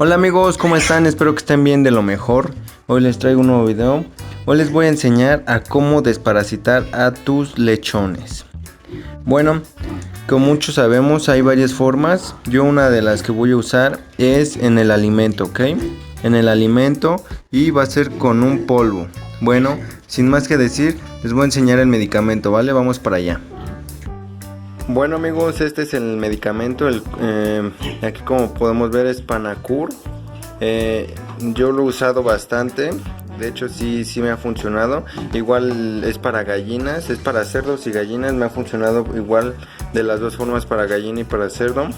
Hola amigos, ¿cómo están? Espero que estén bien de lo mejor. Hoy les traigo un nuevo video. Hoy les voy a enseñar a cómo desparasitar a tus lechones. Bueno, como muchos sabemos hay varias formas. Yo una de las que voy a usar es en el alimento, ¿ok? En el alimento y va a ser con un polvo. Bueno, sin más que decir, les voy a enseñar el medicamento, ¿vale? Vamos para allá. Bueno amigos, este es el medicamento, aquí como podemos ver es Panacur. Yo lo he usado bastante, de hecho sí me ha funcionado. Igual es para gallinas, es para cerdos y gallinas, me ha funcionado igual de las dos formas, para gallina y para cerdo.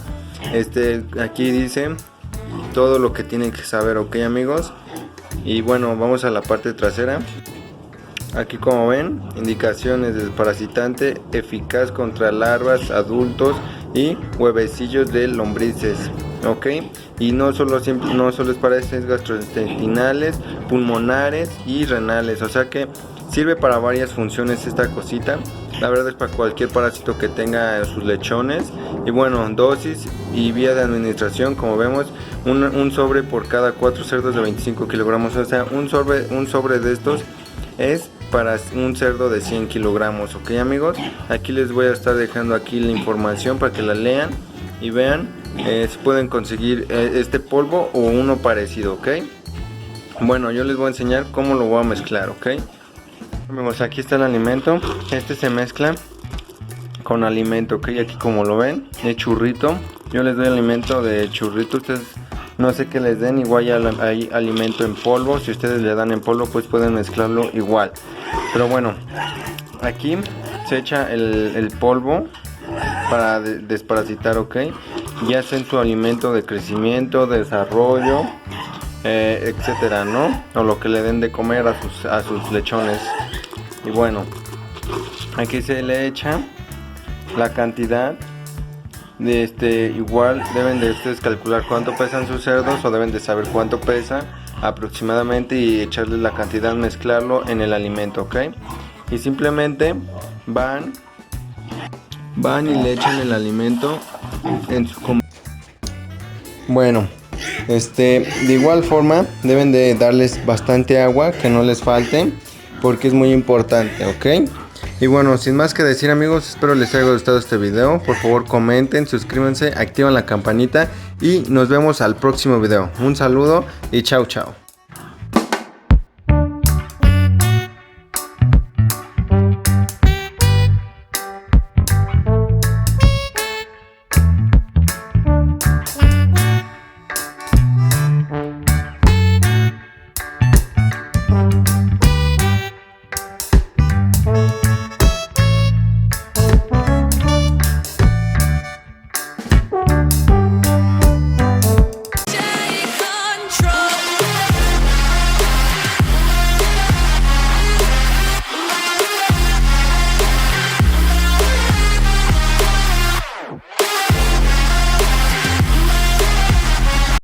Aquí dice todo lo que tienen que saber, ok amigos. Y bueno, vamos a la parte trasera. Aquí como ven, indicaciones: desparasitante eficaz contra larvas, adultos y huevecillos de lombrices, ok. Y no solo es para heces gastrointestinales, pulmonares y renales, o sea que sirve para varias funciones esta cosita. La verdad es para cualquier parásito que tenga sus lechones. Y bueno, dosis y vía de administración, como vemos, un sobre por cada 4 cerdos de 25 kilogramos, o sea un sobre de estos es para un cerdo de 100 kilogramos, ok amigos. Aquí les voy a estar dejando aquí la información para que la lean y vean si pueden conseguir este polvo o uno parecido, ok. Bueno, yo les voy a enseñar cómo lo voy a mezclar, ok. Amigos, aquí está el alimento. Se mezcla con alimento, ok. Aquí como lo ven, es churrito. Yo les doy alimento de churrito. Ustedes no sé qué les den, igual ya hay alimento en polvo. Si ustedes le dan en polvo, pues pueden mezclarlo igual. Pero bueno, aquí se echa el polvo para desparasitar, ok. Ya sea en su alimento de crecimiento, desarrollo, etcétera, ¿no? O lo que le den de comer a sus lechones. Y bueno, aquí se le echa la cantidad de igual deben de ustedes calcular cuánto pesan sus cerdos, o deben de saber cuánto pesa aproximadamente y echarle la cantidad, mezclarlo en el alimento, ok. Y simplemente van y le echan el alimento en su bueno, de igual forma deben de darles bastante agua, que no les falte, porque es muy importante, ok. Y bueno, sin más que decir amigos, espero les haya gustado este video. Por favor comenten, suscríbanse, activen la campanita y nos vemos al próximo video. Un saludo y chao chao.